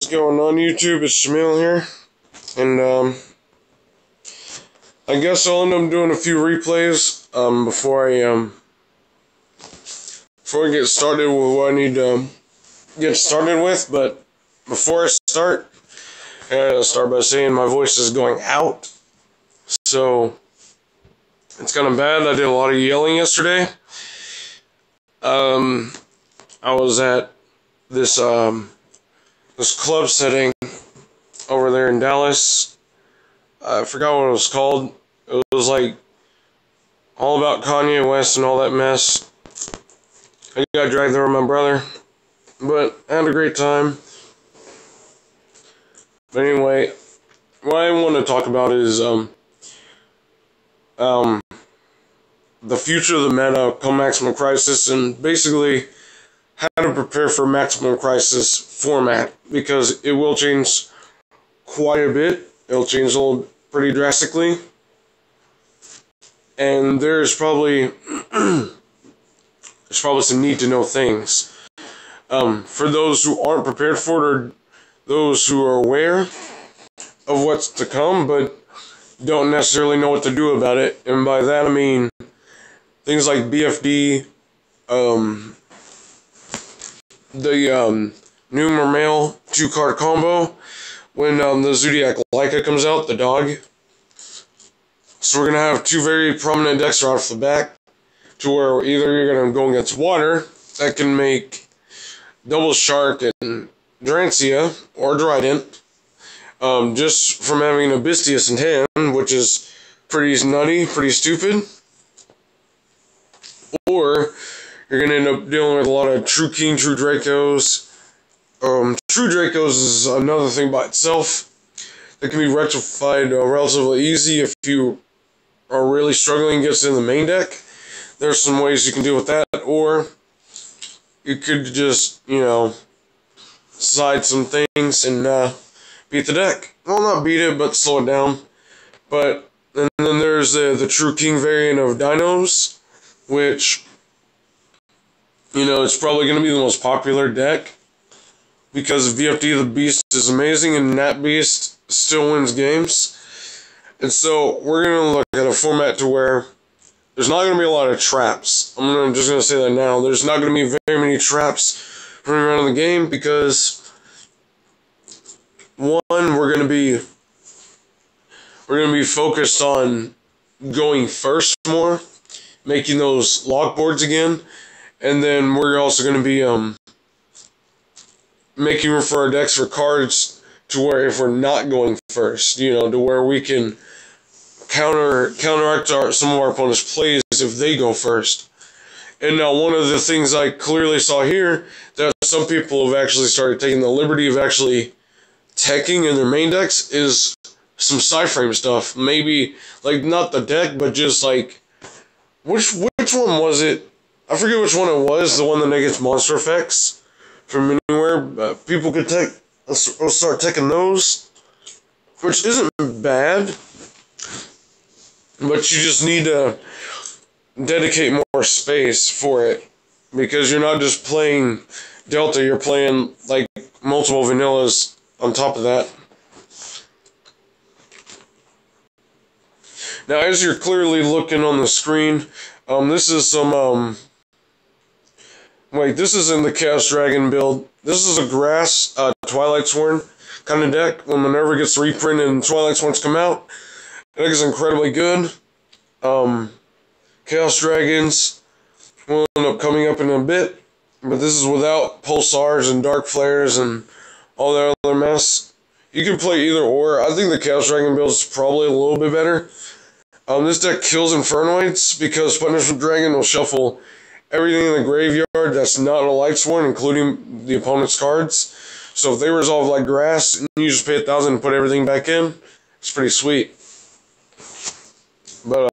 going on YouTube? It's Shamil here, and I guess I'll end up doing a few replays before I get started with what I need to get started with. But before I start, I'll start by saying my voice is going out, so it's kind of bad. I did a lot of yelling yesterday. I was at this club setting over there in Dallas. I forgot what it was called. It was like all about Kanye West and all that mess. I got dragged there with my brother, but I had a great time. But anyway, what I want to talk about is the future of the meta come Maximum Crisis, and basically how to prepare for Maximum Crisis format, because it will change quite a bit. It'll change pretty drastically, and there's probably some need to know things for those who aren't prepared for it, or those who are aware of what's to come but don't necessarily know what to do about it. And by that I mean things like BFD, the new Mermail 2-card combo when the Zodiac Leica comes out, the dog. So we're going to have two very prominent decks right off the back, to where either you're going to go against water, that can make Double Shark and Drancia, or Drident, just from having Abystius in hand, which is pretty nutty, pretty stupid. Or you're going to end up dealing with a lot of True King, True Dracos. True Dracos is another thing by itself that can be rectified relatively easy if you are really struggling against it in the main deck. There's some ways you can deal with that, or you could just, side some things and beat the deck. Well, not beat it, but slow it down. But and then there's the True King variant of Dinos, which, it's probably going to be the most popular deck, because VFD the Beast is amazing and Nat Beast still wins games. And so we're going to look at a format to where there's not going to be a lot of traps. I'm just going to say that now. There's not going to be very many traps running around in the game, because one, we're going to be focused on going first more, making those lock boards again, and then we're also going to be making room for our decks for cards to where if we're not going first, to where we can counteract some of our opponent's plays if they go first. And now one of the things I clearly saw here, that some people have actually started taking the liberty of actually teching in their main decks, is some Psyframe stuff. Maybe, not the deck, but just which one was it? I forget which one it was, the one that negates monster effects from anywhere. People could tech, we'll start teching those, which isn't bad, but you just need to dedicate more space for it, because you're not just playing Delta, you're playing multiple vanillas on top of that. Now, as you're clearly looking on the screen, this is some this is in the Chaos Dragon build. This is a grass Twilight Sworn kind of deck. When Minerva gets reprinted and Twilight Sworns come out, the deck is incredibly good. Chaos Dragons will end up coming up in a bit, but this is without Pulsars and Dark Flares and all that other mess. You can play either or. I think the Chaos Dragon build is probably a little bit better. This deck kills Infernoids, because Punishment Dragon will shuffle everything in the graveyard that's not a Lightsworn, including the opponent's cards. So if they resolve like grass, and you just pay 1,000 and put everything back in, it's pretty sweet. But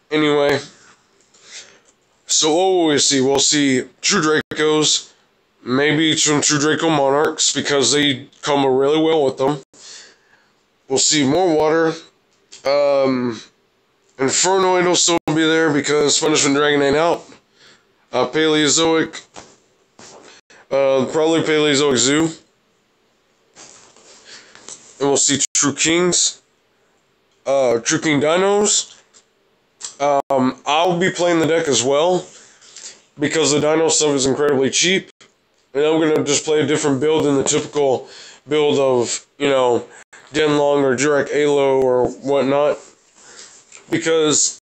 anyway, so what will we see? We'll see True Dracos, maybe some True Draco Monarchs, because they come really well with them. We'll see more water. Infernoid will still be there, because Punishment Dragon ain't out. Paleozoic, probably Paleozoic Zoo. and we'll see True Kings, True King Dinos. I'll be playing the deck as well, because the Dino stuff is incredibly cheap, and I'm going to just play a different build than the typical build of, Denlong or Jurak Alo or whatnot, because,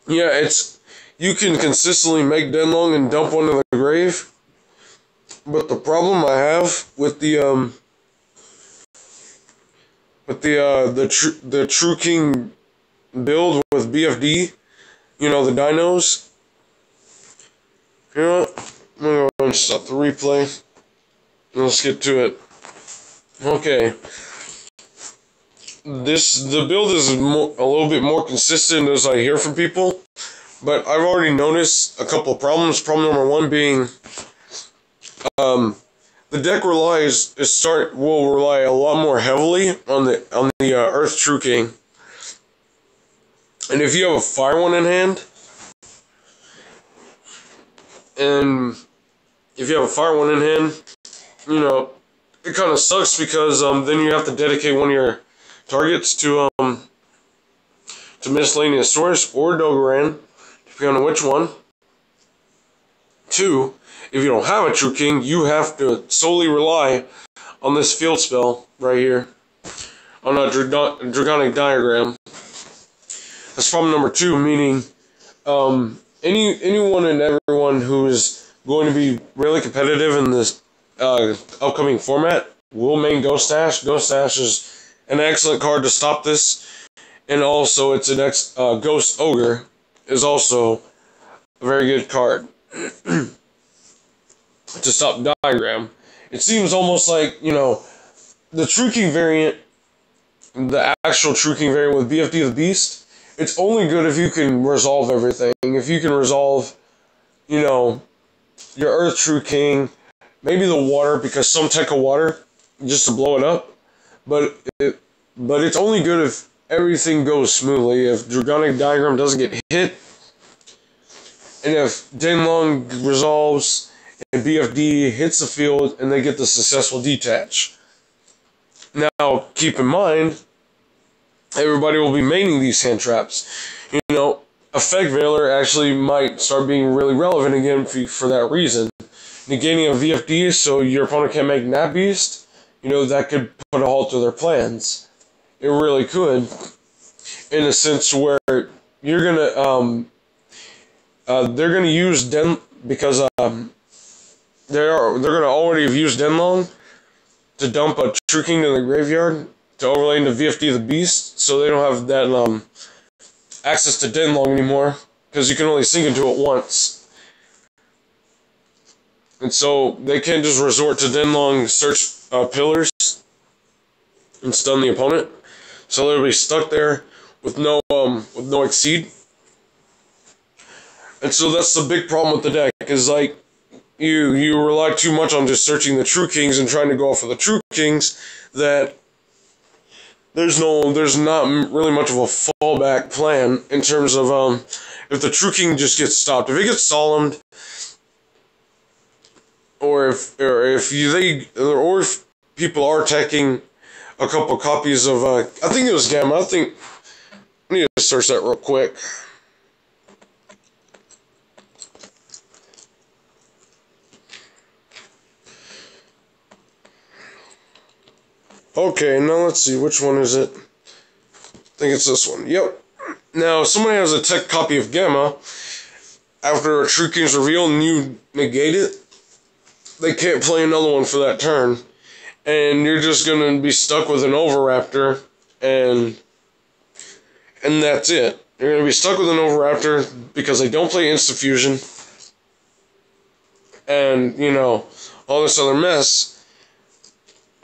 you can consistently make Denlong and dump one in the grave, but the problem I have with the True King build with BFD, the dinos. You know what? I'm gonna go and stop the replay. Let's get to it. Okay. The build is a little bit more consistent as I hear from people, but I've already noticed a couple of problems. Problem number one being, the deck will rely a lot more heavily on the Earth True King. And if you have a fire one in hand, it kind of sucks, because then you have to dedicate one of your targets to Miscellaneous Source or Dogoran, depending on which one. Two, if you don't have a True King, you have to solely rely on this field spell right here, on a Draconic Diagram. That's problem number two, meaning anyone and everyone who is going to be really competitive in this upcoming format will main Ghost Ash. Ghost Ash is an excellent card to stop this, and also it's an Ghost Ogre is also a very good card to stop Diagram. It seems almost like, the True King variant, the actual True King variant with BFD the Beast, it's only good if you can resolve everything. If you can resolve, your Earth True King, maybe the water, because some tech of water, just to blow it up. But it's only good if everything goes smoothly. If Draconic Diagram doesn't get hit, and if Denlong resolves and BFD hits the field and they get the successful detach. Now, keep in mind, everybody will be maining these hand traps. Effect Veiler actually might start being really relevant again for that reason. Negating a VFD so your opponent can't make Nat Beast, that could put a halt to their plans. It really could, in a sense where you're gonna they're gonna use because they're gonna already have used Denlong to dump a True King in the graveyard to overlay into VFD the Beast, so they don't have that access to Denlong anymore, because you can only sink into it once. And so they can't just resort to Denlong search pillars and stun the opponent. So they'll be stuck there with no Exceed. And so that's the big problem with the deck, is like you rely too much on just searching the True Kings and trying to go for the True Kings, that there's not really much of a fallback plan in terms of if the True King just gets stopped. If it gets solemned, or if people are attacking a couple copies of I think it was Gamma. I need to search that real quick. Okay, now let's see, which one is it? I think it's this one. Yep. Now, if somebody has a tech copy of Gamma, after a True King's reveal and you negate it, they can't play another one for that turn. And you're just going to be stuck with an Oviraptor, and that's it. You're going to be stuck with an Oviraptor because they don't play Instafusion, and, all this other mess.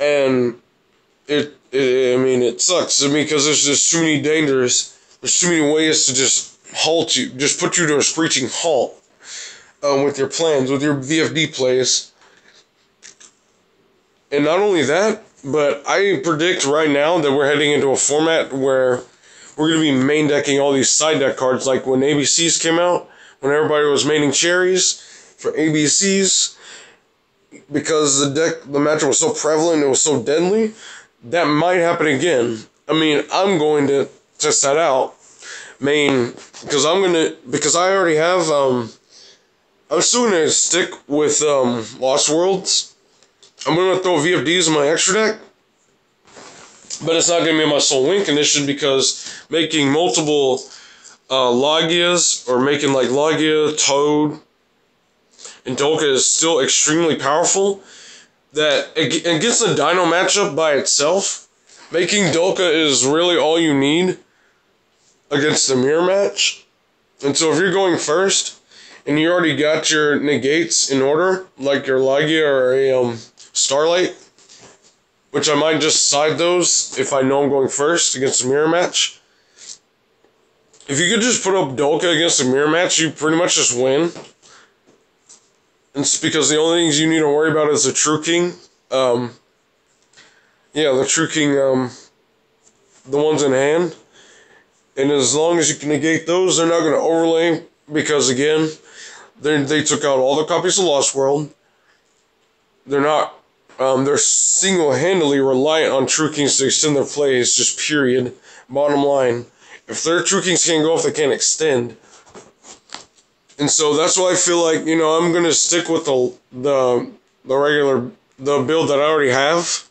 And it sucks because there's just too many dangers. There's too many ways to just halt you, just put you to a screeching halt with your plans, with your VFD plays. And not only that, but I predict right now that we're heading into a format where we're going to be main decking all these side deck cards, like when ABCs came out, when everybody was maining cherries for ABCs, because the matchup was so prevalent, it was so deadly, that might happen again. I mean, I'm going to test that out. Because I already have, I'm still gonna stick with, Lost Worlds. I'm gonna throw VFDs in my extra deck, but it's not gonna be my sole win condition because making multiple, Logias, or making like Logia, Toad, and Dolka is still extremely powerful. That against the Dino matchup by itself, making Dolka is really all you need against the mirror match. And so if you're going first and you already got your negates in order, like your Logia or a Starlight, which I might just side those if I know I'm going first against the mirror match. If you could just put up Dolka against a mirror match, you pretty much just win. And it's because the only things you need to worry about is the True King. The True King, the ones in hand. And as long as you can negate those, they're not going to overlay. Because again, they took out all the copies of Lost World. They're single-handedly reliant on True Kings to extend their plays, just period. Bottom line. If their True Kings can't go off, they can't extend. And so that's why I feel like, I'm going to stick with the build that I already have.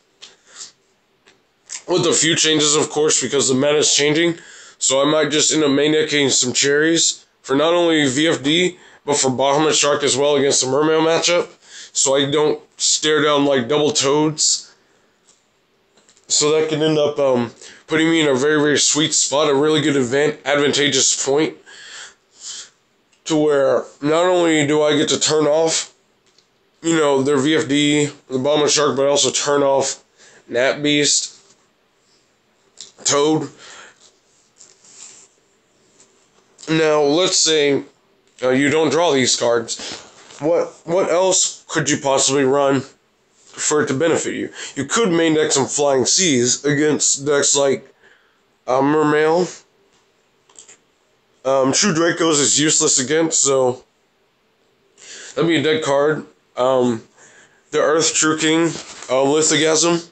With a few changes, of course, because the meta is changing. So I might just end up main decking some cherries for not only VFD, but for Bahamut Shark as well against the Mermail matchup. So I don't stare down like double Toads. So that can end up putting me in a very, very sweet spot, a really good advantageous point. To where not only do I get to turn off, their VFD, the Bahamut Shark, but I also turn off Nat Beast, Toad. Now, let's say you don't draw these cards. What else could you possibly run for it to benefit you? You could main deck some Flying Seas against decks like Mermail. True Dracos is useless against, so that'd be a dead card. The Earth True King, Lithogasm,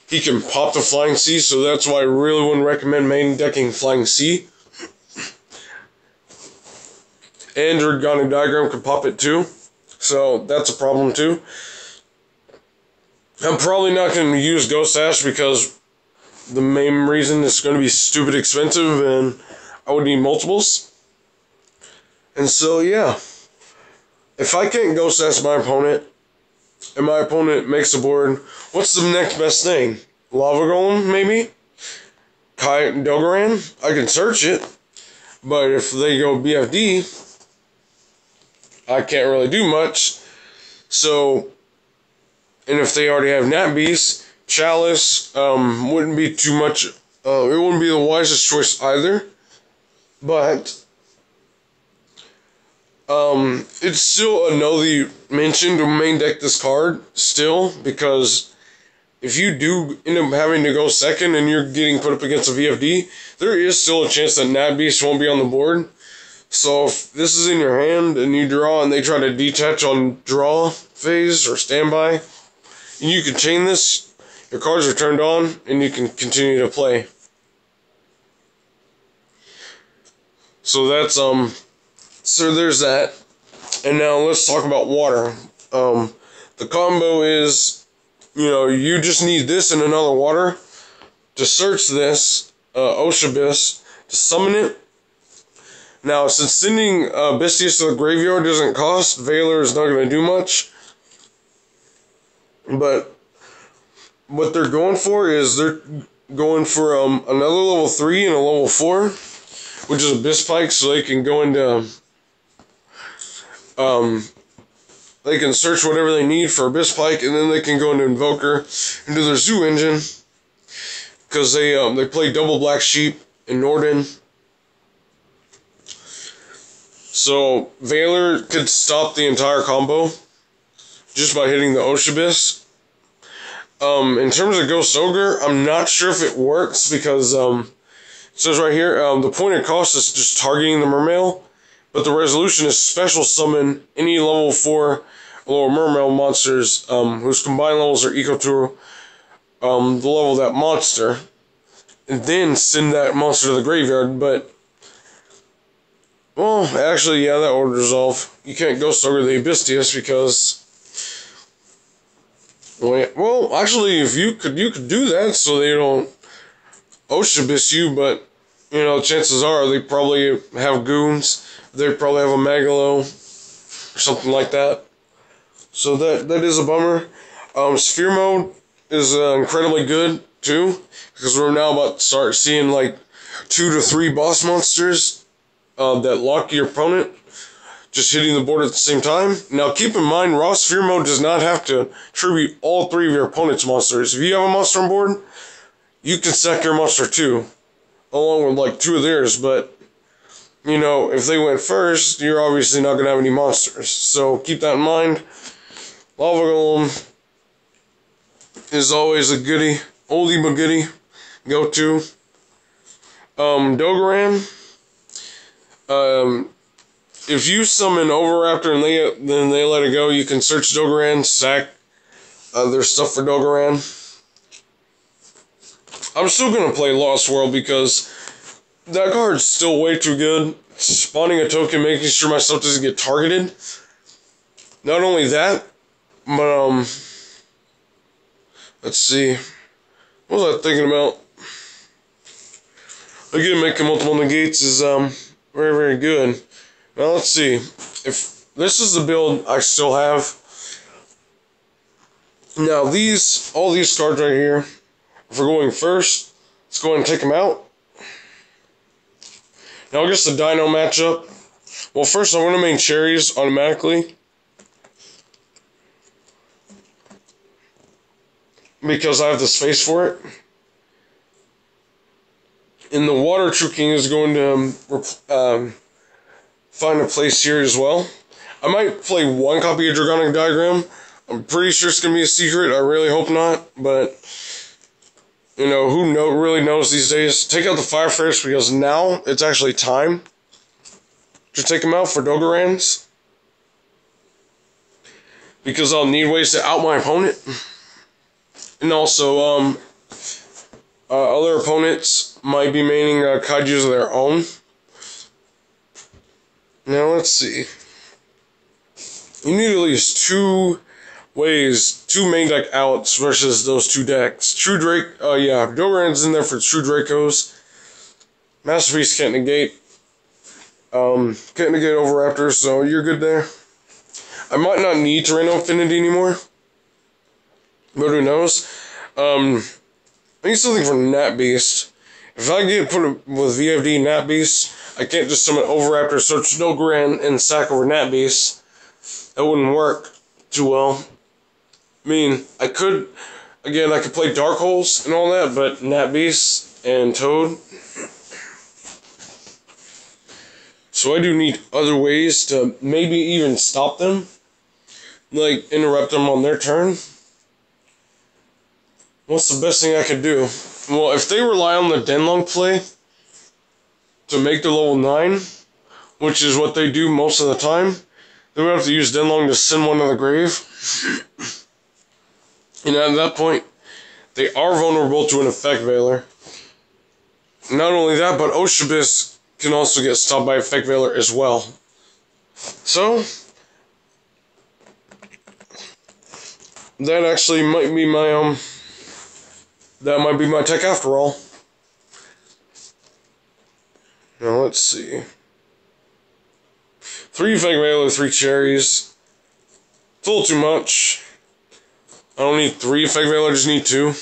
he can pop the Flying Sea, so that's why I really wouldn't recommend main decking Flying Sea. And Organic Diagram can pop it too, so that's a problem too. I'm probably not going to use Ghost Ash because the main reason it's going to be stupid expensive and I would need multiples. And so, yeah. If I can't Ghost Ash my opponent, and my opponent makes a board, what's the next best thing? Lava Golem, maybe? Kai Dogaran? I can search it. But if they go BFD, I can't really do much. So, and if they already have Nat Beast, Chalice wouldn't be too much. It wouldn't be the wisest choice either. But it's still a nothy mention to main deck this card still, because if you do end up having to go second and you're getting put up against a VFD, there is still a chance that Nat Beast won't be on the board. So if this is in your hand and you draw and they try to detach on draw phase or standby, and you can chain this, your cards are turned on and you can continue to play. So that's so there's that. And now let's talk about water. The combo is, you just need this and another water to search this Oshabis to summon it. Now, since sending Bystius to the graveyard doesn't cost, Veiler is not going to do much. But what they're going for is they're going for another level 3 and a level 4, which is Abyss Pike, so they can go into they can search whatever they need for Abyss Pike, and then they can go into Invoker and do their Zoo Engine, because they play double Black Sheep in Norden. So Veiler could stop the entire combo just by hitting the Oshabis. In terms of Ghost Ogre, I'm not sure if it works because it says right here, the point of cost is just targeting the Mermail, but the resolution is special summon any level 4 lower Mermail monsters whose combined levels are equal to the level of that monster, and then send that monster to the graveyard. But, well, actually, yeah, that would resolve. You can't Ghost Ogre the Abystius because, well, actually, if you could do that so they don't Oshabiss you, but, you know, chances are they probably have goons. They probably have a Megalo or something like that. So that is a bummer. Sphere mode is incredibly good too, because we're now about to start seeing like 2 to 3 boss monsters that lock your opponent, just hitting the board at the same time. Now keep in mind, raw sphere mode does not have to tribute all 3 of your opponent's monsters. If you have a monster on board, you can sack your monster too, along with like 2 of theirs, but you know, if they went first, you're obviously not going to have any monsters. So keep that in mind. Lava Golem is always a goodie, oldie but goodie, go-to. Dogoran, if you summon Overraptor and then they let it go, you can search Dogoran, sack their stuff for Dogoran. I'm still going to play Lost World because that card's still way too good. Spawning a token, making sure my stuff doesn't get targeted. Not only that, but, let's see. What was I thinking about? Again, making multiple negates is, very, very good. Now, let's see. If this is the build I still have. Now, all these cards right here, if we're going first, let's go ahead and take them out. Now, I guess the Dino matchup. Well, first, I'm going to main Cherries automatically, because I have the space for it. And the Water True King is going to find a place here as well. I might play 1 copy of Dragonic Diagram. I'm pretty sure it's going to be a secret. I really hope not, but you know, who really knows these days? Take out the Fire Fish because now it's actually time to take them out for Dogorans. Because I'll need ways to out my opponent. And also, other opponents might be maining Kaijus of their own. Now, let's see. You need at least 2 main deck outs versus those 2 decks. True Drake, yeah, Dogoran's in there for True Dracos. Masterpiece can't negate. Can't negate Overraptor, so you're good there. I might not need Tyranno Affinity anymore, but who knows? I need something for Nat Beast. If I get put with VFD Nat Beast, I can't just summon Overraptor, search Dogoran, and sack over Nat Beast. That wouldn't work too well. I mean, I could play Dark Holes and all that, but Nat Beast and Toad. So I do need other ways to maybe even stop them. Like, interrupt them on their turn. What's the best thing I could do? Well, if they rely on the Denlong play to make their level 9, which is what they do most of the time, they would have to use Denlong to send one to the grave. And at that point, they are vulnerable to an Effect Veiler. Not only that, but Oshabiss can also get stopped by Effect Veiler as well. So, that actually might be my, that might be my tech after all. Now, let's see. 3 Effect Veiler, 3 Cherries. It's a little too much. I don't need 3 Effect Veiler, I just need 2.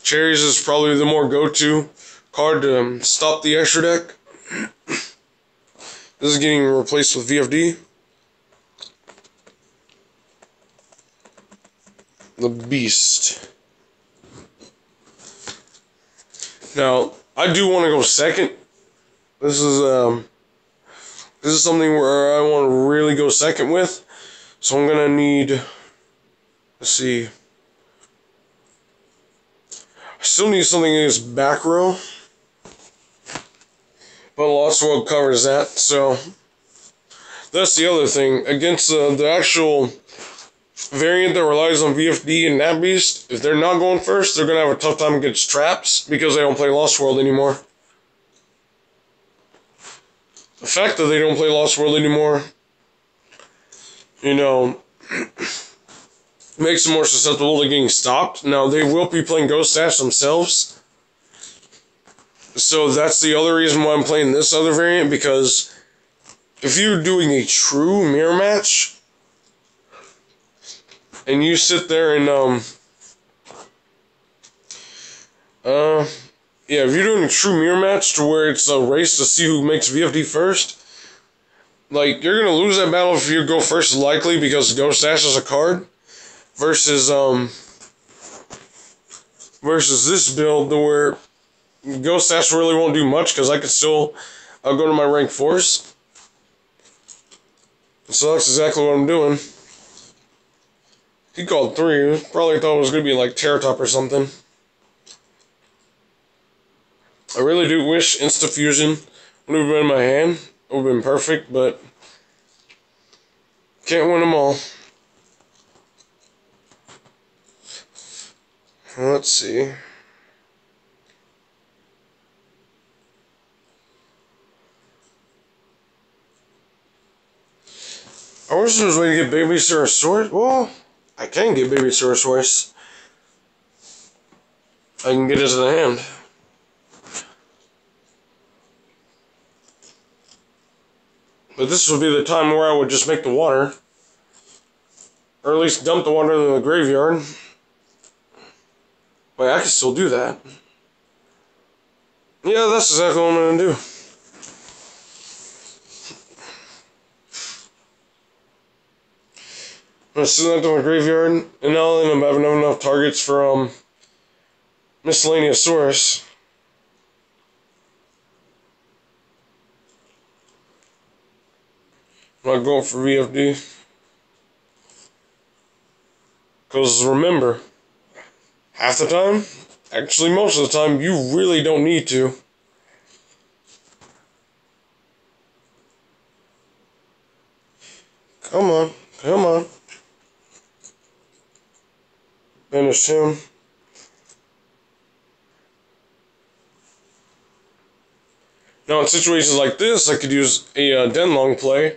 Cherries is probably the more go-to card to stop the extra deck. This is getting replaced with VFD. The Beast. Now, I do want to go second. This is something where I want to really go second with. So I'm gonna need, let's see. I still need something in his back row. But Lost World covers that, so that's the other thing. Against the actual variant that relies on VFD and Nat Beast, if they're not going first, they're going to have a tough time against traps because they don't play Lost World anymore. The fact that they don't play Lost World anymore, you know, makes them more susceptible to getting stopped. Now, they will be playing Ghost Dash themselves. So that's the other reason why I'm playing this other variant, because if you're doing a true mirror match, and you sit there and, yeah, if you're doing a true mirror match to where it's a race to see who makes VFD first, like, you're gonna lose that battle if you go first, likely, because Ghost Dash is a card, versus this build where Ghost Dash really won't do much, because I could still go to my rank 4s. So that's exactly what I'm doing. He called 3. Probably thought it was going to be like Terratop or something. I really do wish Insta-Fusion would have been in my hand. It would have been perfect, but can't win them all. Let's see. I wish there was a way to get Baby Ceratosaurus. Well, I can get Baby Ceratosaurus. I can get it to the hand. But this would be the time where I would just make the water. Or at least dump the water in the graveyard. Wait, I can still do that. Yeah, that's exactly what I'm going to do. I'm going to send that to my graveyard, and now I'll end up having enough targets for, Miscellaneousaurus. I'm not going for VFD. Because remember, half the time, actually most of the time, you really don't need to. Come on, come on. Finish him. Now in situations like this, I could use a Denlong play.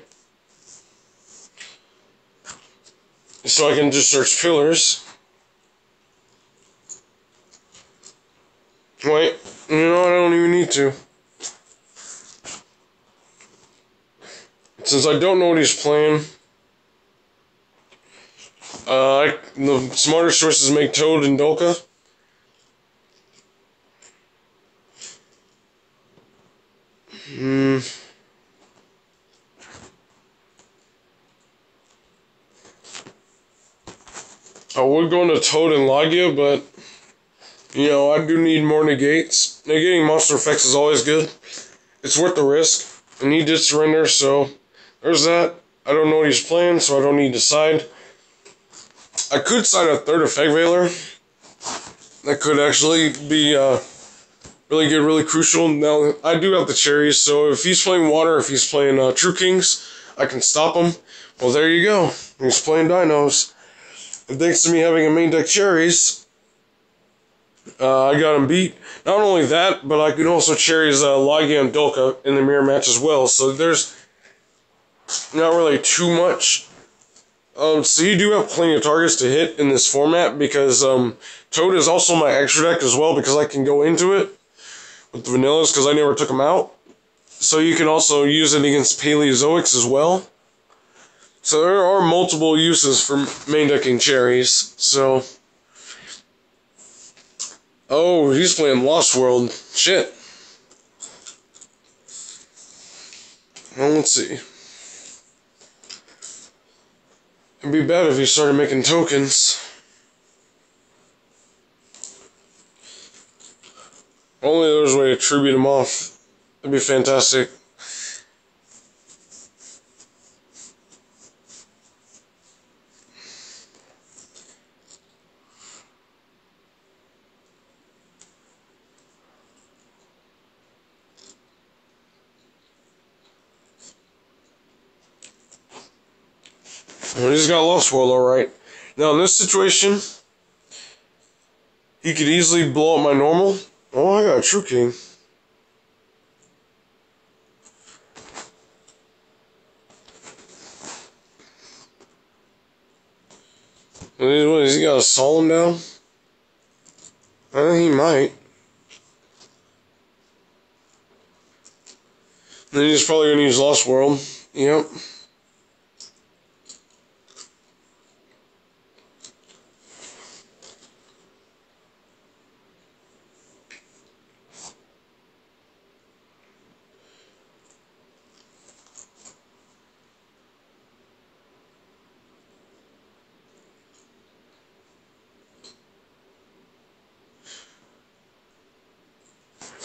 So I can just search pillars. Wait, you know, I don't even need to. Since I don't know what he's playing, the smarter choice is make Toad and Dolka. I would go into Toad and Logia, but, you know, I do need more negates. Negating monster effects is always good. It's worth the risk. And he did surrender, so there's that. I don't know what he's playing, so I don't need to side. I could side a third Effect Veiler. That could actually be really good, really crucial. Now, I do have the cherries, so if he's playing water, if he's playing True Kings, I can stop him. Well, there you go. He's playing dinos. And thanks to me having a main deck cherries, I got him beat. Not only that, but I could also cherries Logia and Dolka in the mirror match as well. So there's not really too much. So you do have plenty of targets to hit in this format, because Toad is also my extra deck as well, because I can go into it with the vanillas, because I never took them out. So you can also use it against Paleozoics as well. So there are multiple uses for main decking cherries. So, oh, he's playing Lost World. Shit. Well, let's see. It'd be bad if he started making tokens. Only there's a way to tribute him off. That'd be fantastic. Well, he's got Lost World, alright. Now in this situation, he could easily blow up my normal. Oh, I got a True King. What is he got a Solemn down? I think he might. Then he's probably gonna use Lost World. Yep.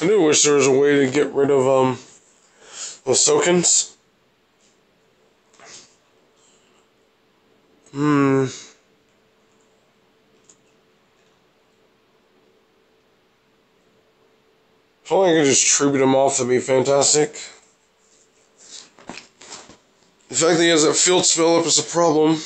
I do wish there was a way to get rid of the Sokins. If only I could just tribute him off, that'd be fantastic. The fact that he has that field spell up is a problem.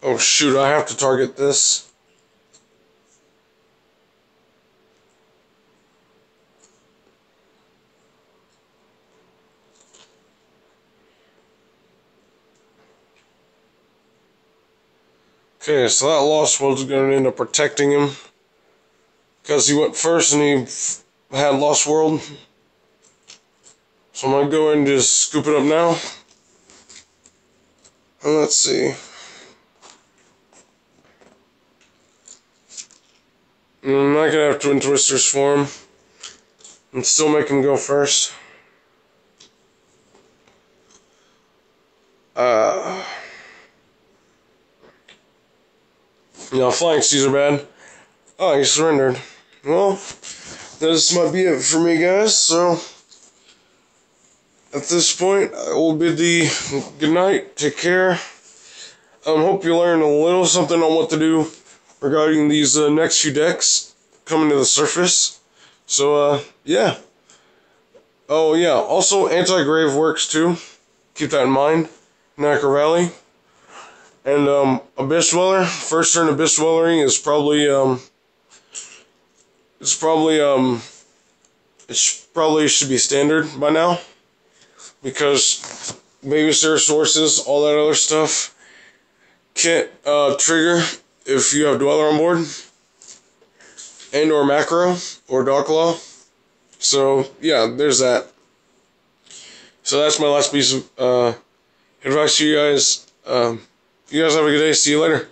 Oh shoot, I have to target this. Okay, so that Lost World's going to end up protecting him. Because he went first and he had Lost World. So I'm going to go and just scoop it up now. And let's see. I'm not going to have Twin Twisters for him. And still make him go first. Yeah, flying C's are bad. Oh, he surrendered. Well, this might be it for me, guys. So, at this point, I will bid thee good night. Take care. Hope you learned a little something on what to do regarding these next few decks coming to the surface. So, yeah. Oh, yeah. Also, Anti-Grave works, too. Keep that in mind. Nacre Valley. And, Abyss Dweller, first turn Abyss Dwellering is probably, it probably should be standard by now. Because Babysitter Sources, all that other stuff, can't, trigger if you have Dweller on board. And or Macro, or Darklaw. So, yeah, there's that. So that's my last piece of, advice to you guys. You guys have a good day. See you later.